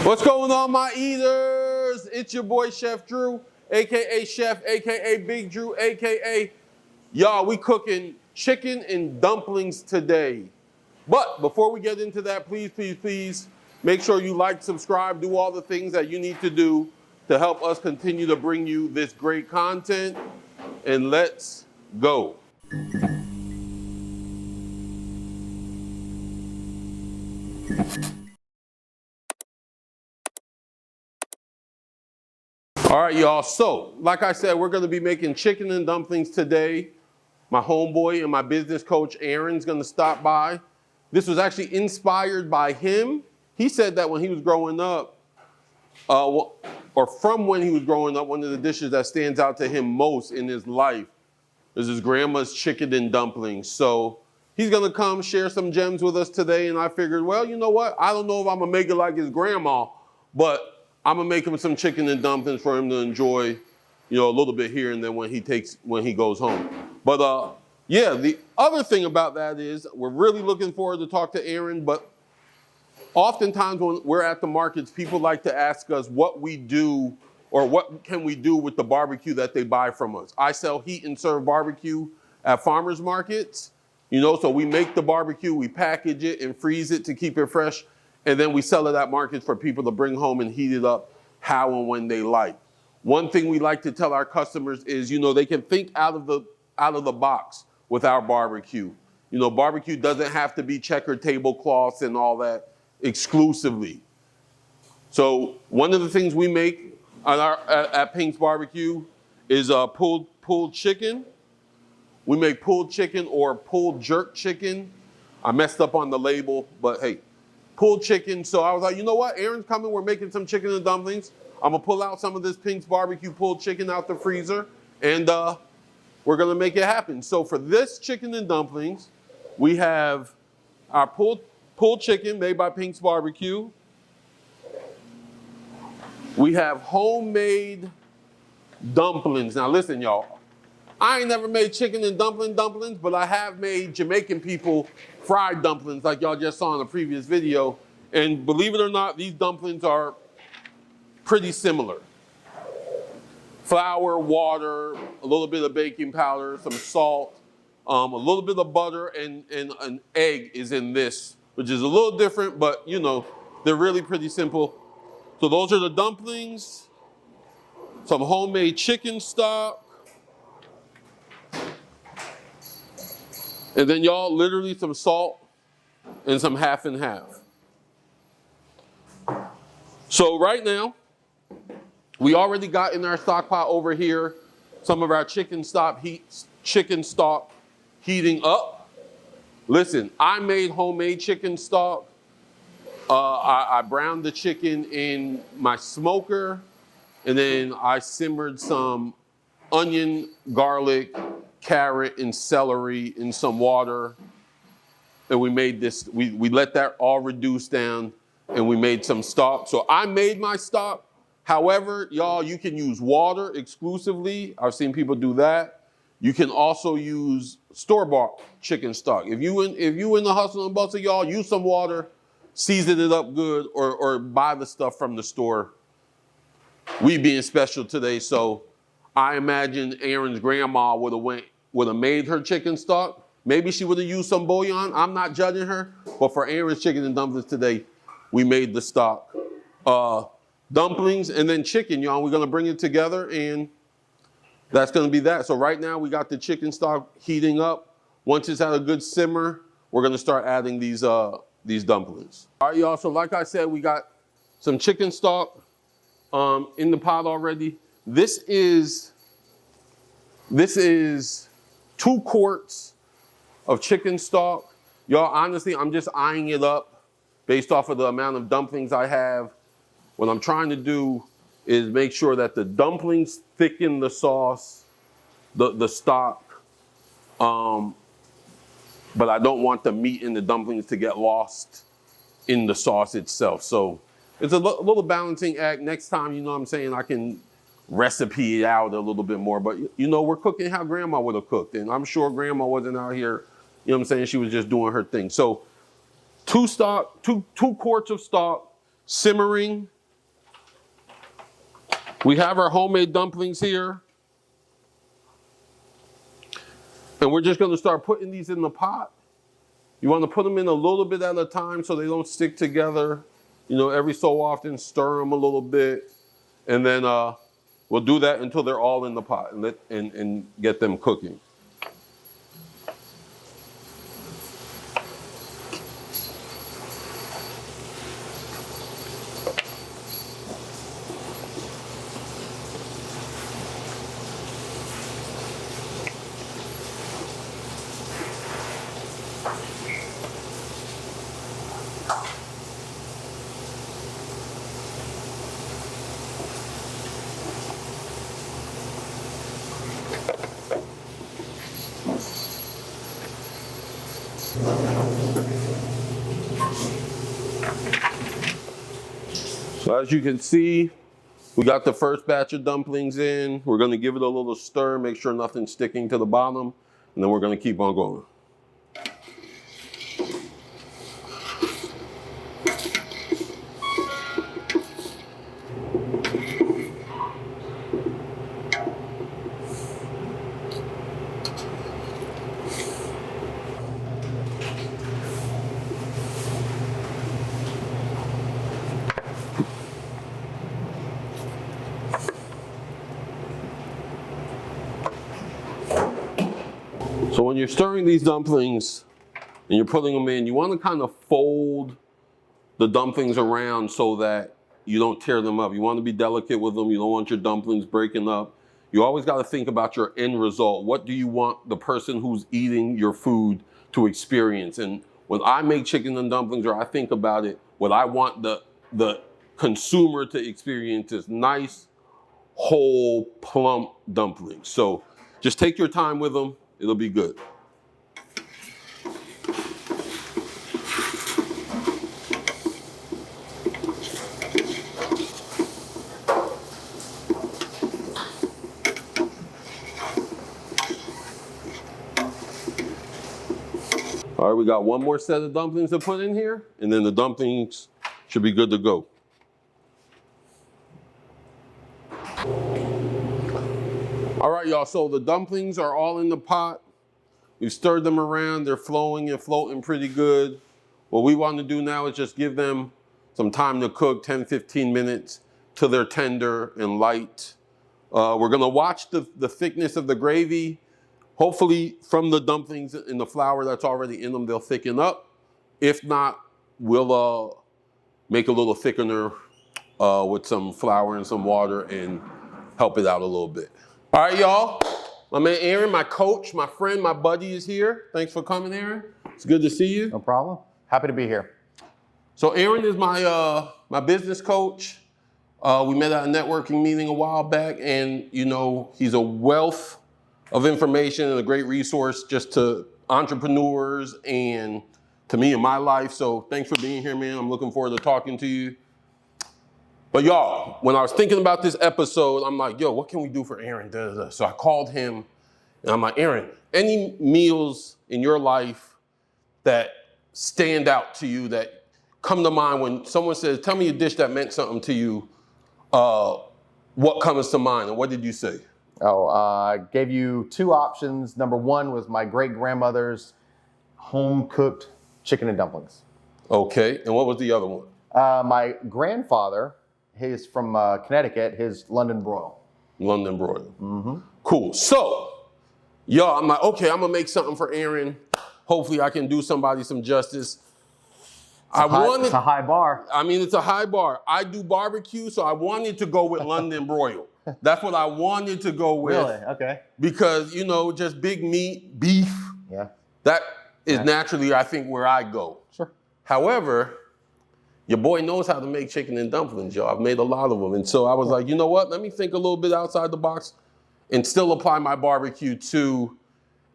What's going on, my eaters? It's your boy Chef Drew, aka Chef, aka Big Drew, aka y'all. We cooking chicken and dumplings today. But before we get into that, please make sure you like, subscribe, do all the things that you need to do to help us continue to bring you this great content. And let's go. All right, y'all. So, like I said, we're going to be making chicken and dumplings today. My homeboy and my business coach, Aaron's going to stop by. This was actually inspired by him. He said that when he was growing up, or from when he was growing up, one of the dishes that stands out to him most in his life is his grandma's chicken and dumplings. So he's going to come share some gems with us today. And I figured, well, you know what? I don't know if I'm going to make it like his grandma, but I'm gonna make him some chicken and dumplings for him to enjoy, you know, a little bit here and then when he goes home. But yeah, the other thing about that is we're really looking forward to talk to Aaron. But oftentimes when we're at the markets, people like to ask us what we do or what can we do with the barbecue that they buy from us. I sell heat and serve barbecue at farmers markets, you know, so we make the barbecue, we package it and freeze it to keep it fresh. And then we sell it at markets for people to bring home and heat it up how and when they like. One thing we like to tell our customers is, you know, they can think out of the box with our barbecue. You know, barbecue doesn't have to be checkered tablecloths and all that exclusively. So one of the things we make at Pink's Barbecue is pulled chicken. We make pulled chicken or pulled jerk chicken. I messed up on the label, but hey. Pulled chicken. So I was like, you know what? Aaron's coming. We're making some chicken and dumplings. I'm going to pull out some of this Pink's Barbecue pulled chicken out the freezer, and we're going to make it happen. So for this chicken and dumplings, we have our pulled chicken made by Pink's Barbecue. We have homemade dumplings. Now listen, y'all. I ain't never made chicken and dumplings, but I have made Jamaican people fried dumplings like y'all just saw in a previous video. And believe it or not, these dumplings are pretty similar. Flour, water, a little bit of baking powder, some salt, a little bit of butter, and an egg is in this, which is a little different, but you know, they're really pretty simple. So those are the dumplings, some homemade chicken stock. And then y'all, literally some salt and some half and half. So right now, we already got in our stock pot over here some of our chicken stock heating up. Listen, I made homemade chicken stock. I browned the chicken in my smoker, and then I simmered some onion, garlic, carrot, and celery in some water. And we made this, we let that all reduce down, and we made some stock. So I made my stock. However, y'all, you can use water exclusively. I've seen people do that. You can also use store-bought chicken stock. If you in the hustle and bustle, y'all, use some water, season it up good, or buy the stuff from the store. We being special today, so I imagine Aaron's grandma would have made her chicken stock. Maybe she would have used some bouillon. I'm not judging her, but for Aaron's chicken and dumplings today, we made the stock. Dumplings and then chicken, y'all. We're gonna bring it together, and that's gonna be that. So right now we got the chicken stock heating up. Once it's at a good simmer, we're gonna start adding these dumplings. All right, y'all. So like I said, we got some chicken stock in the pot already. This is 2 quarts of chicken stock. Y'all, honestly, I'm just eyeing it up based off of the amount of dumplings I have. What I'm trying to do is make sure that the dumplings thicken the sauce, the stock, but I don't want the meat in the dumplings to get lost in the sauce itself. So it's a little balancing act. Next time, you know what I'm saying, I can recipe it out a little bit more, but you know, we're cooking how grandma would have cooked, and I'm sure grandma wasn't out here, you know what I'm saying, she was just doing her thing. So 2 quarts of stock, simmering. We have our homemade dumplings here. And we're just gonna start putting these in the pot. You wanna put them in a little bit at a time so they don't stick together. You know, every so often, stir them a little bit. And then we'll do that until they're all in the pot and get them cooking. So as you can see, we got the first batch of dumplings in. We're gonna give it a little stir, make sure nothing's sticking to the bottom, and then we're gonna keep on going. So when you're stirring these dumplings and you're putting them in, you want to kind of fold the dumplings around so that you don't tear them up. You want to be delicate with them. You don't want your dumplings breaking up. You always got to think about your end result. What do you want the person who's eating your food to experience? And when I make chicken and dumplings, or I think about it, what I want the consumer to experience is nice, whole, plump dumplings. So just take your time with them. It'll be good. All right, we got one more set of dumplings to put in here, and then the dumplings should be good to go. All right, y'all, so the dumplings are all in the pot. We've stirred them around. They're flowing and floating pretty good. What we want to do now is just give them some time to cook, 10, 15 minutes, till they're tender and light. We're gonna watch the thickness of the gravy. Hopefully from the dumplings and the flour that's already in them, they'll thicken up. If not, we'll make a little thickener with some flour and some water and help it out a little bit. All right, y'all. My man Aaron, my coach, my friend, my buddy is here. Thanks for coming, Aaron. It's good to see you. No problem. Happy to be here. So Aaron is my business coach. We met at a networking meeting a while back, and you know, he's a wealth of information and a great resource just to entrepreneurs and to me in my life. So thanks for being here, man. I'm looking forward to talking to you. But y'all, when I was thinking about this episode, I'm like, yo, what can we do for Aaron? Da, da, da. So I called him and I'm like, Aaron, any meals in your life that stand out to you, that come to mind when someone says, tell me a dish that meant something to you, what comes to mind? And what did you say? I gave you two options. Number one was my great-grandmother's home-cooked chicken and dumplings. Okay, and what was the other one? My grandfather, he's from Connecticut, his London broil. London broil. Mm-hmm. Cool. So, y'all, I'm like, okay, I'm gonna make something for Aaron. Hopefully I can do somebody some justice. It's a high bar. I mean, it's a high bar. I do barbecue, so I wanted to go with London broil. That's what I wanted to go with. Really? Okay. Because, you know, just big meat, beef. Yeah. That is naturally, I think, where I go. Sure. However, your boy knows how to make chicken and dumplings, y'all. I've made a lot of them. And so I was like, you know what? Let me think a little bit outside the box and still apply my barbecue to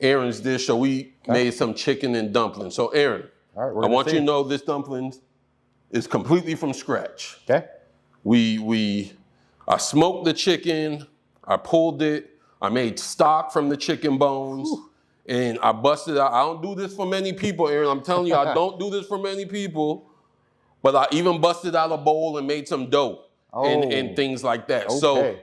Aaron's dish. So we made some chicken and dumplings. So Aaron, all right, I want you to know this dumpling is completely from scratch. Okay. I smoked the chicken, I pulled it, I made stock from the chicken bones, and I busted out. I don't do this for many people, Aaron. I'm telling you, I don't do this for many people. But I even busted out a bowl and made some dough and Oh. things like that. Okay. So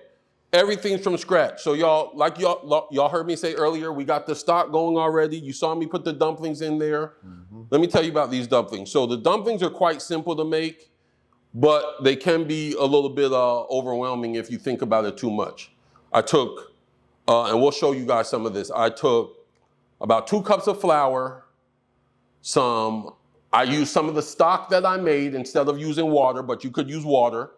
everything's from scratch. So y'all heard me say earlier, we got the stock going already. You saw me put the dumplings in there. Let me tell you about these dumplings. So the dumplings are quite simple to make, but they can be a little bit overwhelming if you think about it too much. I took, and we'll show you guys some of this. I took about 2 cups of flour, I used some of the stock that I made instead of using water, but you could use water.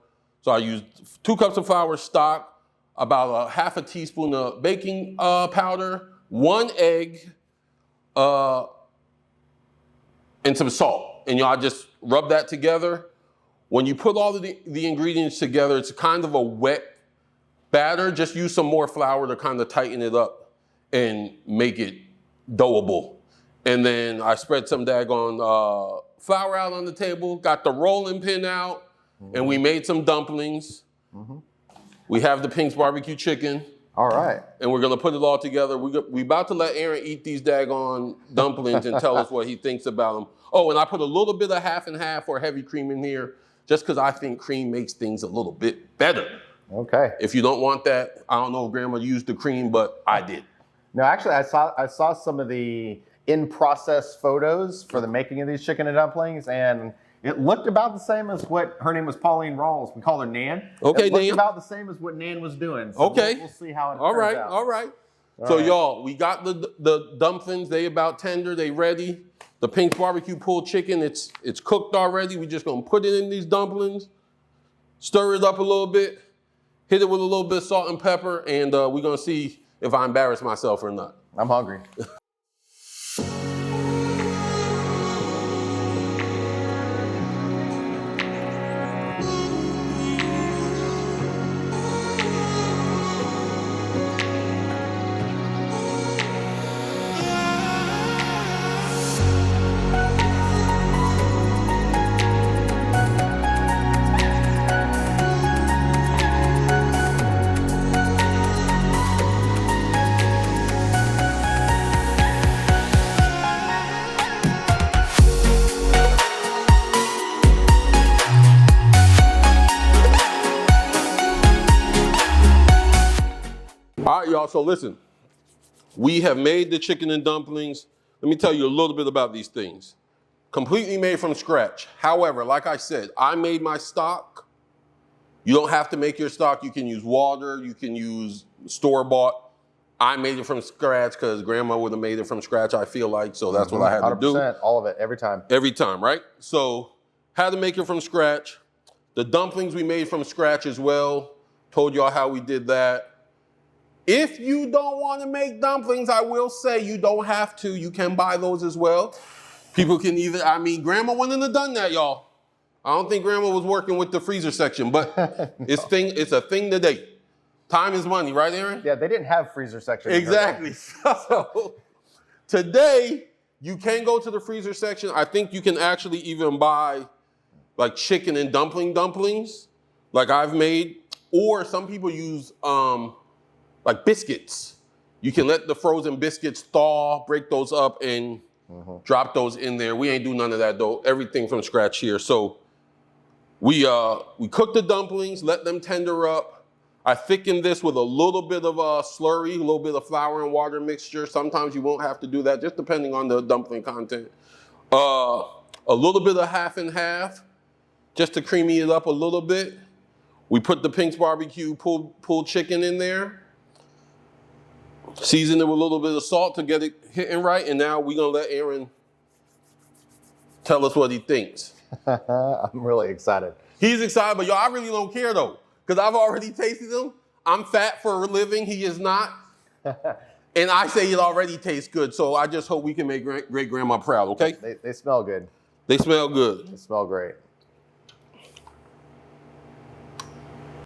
So I used 2 cups of flour, stock, about a half a teaspoon of baking powder, 1 egg, and some salt. And y'all just rub that together. When you put all of the ingredients together, it's kind of a wet batter. Just use some more flour to kind of tighten it up and make it doughable. And then I spread some daggone flour out on the table, got the rolling pin out, and we made some dumplings. We have the Pink's barbecue chicken. All right. And we're gonna put it all together. We about to let Aaron eat these daggone dumplings and tell us what he thinks about them. Oh, and I put a little bit of half and half or heavy cream in here, just because I think cream makes things a little bit better. Okay. If you don't want that, I don't know if Grandma used the cream, but I did. No, actually, I saw some of the in-process photos for the making of these chicken and dumplings, and it looked about the same as what her name was Pauline Rawls. We call her Nan. Okay, it looked Nan. about the same as what Nan was doing. So Okay. we'll see how it All turns right, out. all right. All So right. y'all, we got the dumplings. They about tender. They ready. The Pink's barbecue pulled chicken. It's cooked already. We just gonna put it in these dumplings, stir it up a little bit, hit it with a little bit of salt and pepper, and we're gonna see if I embarrass myself or not. I'm hungry. All right, y'all, so listen. We have made the chicken and dumplings. Let me tell you a little bit about these things. Completely made from scratch. However, like I said, I made my stock. You don't have to make your stock. You can use water. You can use store-bought. I made it from scratch because Grandma would have made it from scratch, I feel like, so that's what I had to do. 100%, all of it, every time. Every time, right? So, had to make it from scratch. The dumplings we made from scratch as well. Told y'all how we did that. If you don't want to make dumplings, I will say you don't have to. You can buy those as well. People can Grandma wouldn't have done that, y'all. I don't think Grandma was working with the freezer section, but No. it's a thing today. Time is money, right, Aaron? Yeah, they didn't have freezer section. Exactly. So today, you can go to the freezer section. I think you can actually even buy like chicken and dumplings, like I've made, or some people use like biscuits. You can let the frozen biscuits thaw, break those up, and drop those in there. We ain't do none of that though. Everything from scratch here. So we cook the dumplings, let them tender up. I thicken this with a little bit of a slurry, a little bit of flour and water mixture. Sometimes you won't have to do that, just depending on the dumpling content. A little bit of half and half, just to creamy it up a little bit. We put the Pink's barbecue pulled chicken in there. Season it with a little bit of salt to get it hitting right, and now we're gonna let Aaron tell us what he thinks. I'm really excited. He's excited, but y'all, I really don't care though, because I've already tasted them. I'm fat for a living, he is not. And I say it already tastes good, so I just hope we can make great grandma proud, okay? They smell good. They smell good. They smell great.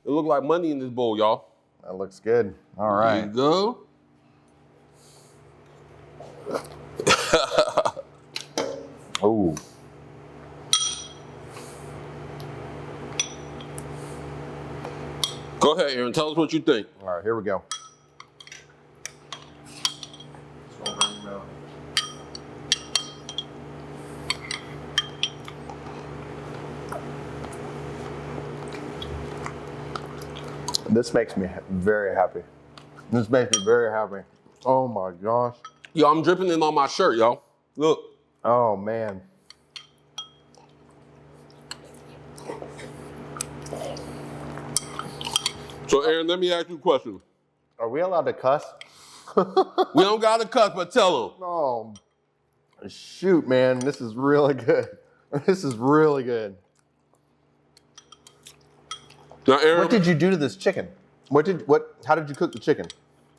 It look like money in this bowl, y'all. That looks good. All There right. you go. Ooh. Go ahead, Aaron. Tell us what you think. All right, here we go. This makes me very happy. This makes me very happy. Oh my gosh. Yo, I'm dripping it on my shirt, yo. Look. Oh man. So Aaron, let me ask you a question. Are we allowed to cuss? We don't got to cuss, but tell them. Oh, shoot, man. This is really good. This is really good. Now, Aaron, What did you do to this chicken? How did you cook the chicken?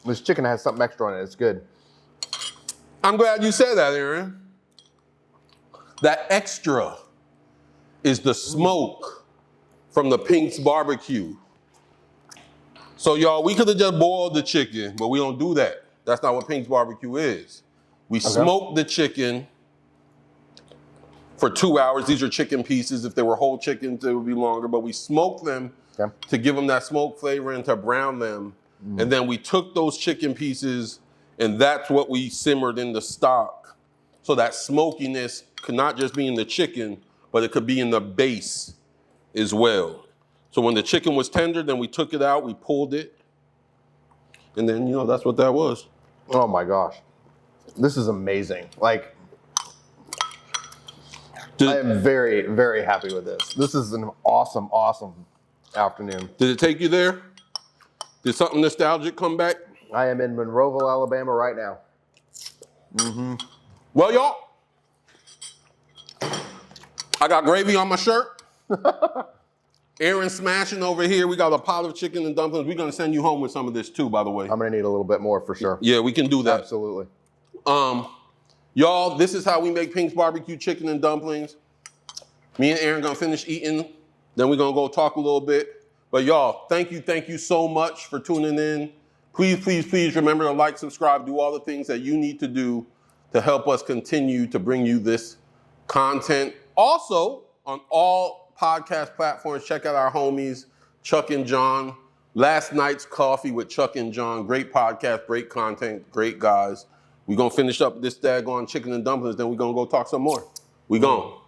This chicken has something extra on it. It's good. I'm glad you said that, Aaron. That extra is the smoke from the Pink's barbecue. So y'all, we could have just boiled the chicken, but we don't do that. That's not what Pink's barbecue is. We smoke the chicken for 2 hours. These are chicken pieces. If they were whole chickens, it would be longer, but we smoke them to give them that smoke flavor and to brown them. And then we took those chicken pieces and that's what we simmered in the stock. So that smokiness could not just be in the chicken, but it could be in the base as well. So when the chicken was tender, then we took it out, we pulled it. And then, you know, that's what that was. Oh my gosh. This is amazing. Like, I am very, very happy with this. This is an awesome, awesome afternoon. Did it take you there? Did something nostalgic come back? I am in Monroeville, Alabama right now. Well, y'all, I got gravy on my shirt. Aaron smashing over here. We got a pot of chicken and dumplings. We're gonna send you home with some of this too, by the way. I'm gonna need a little bit more for sure. Yeah, we can do that. Absolutely. Y'all, this is how we make Pink's barbecue chicken and dumplings. Me and Aaron gonna finish eating. Then we're gonna go talk a little bit. But y'all, thank you so much for tuning in. Please, please, please remember to like, subscribe, do all the things that you need to do to help us continue to bring you this content. Also, on all podcast platforms, check out our homies, Chuck and John. Last Night's Coffee with Chuck and John. Great podcast, great content, great guys. We're gonna finish up this daggone chicken and dumplings, then we're gonna go talk some more. We gone.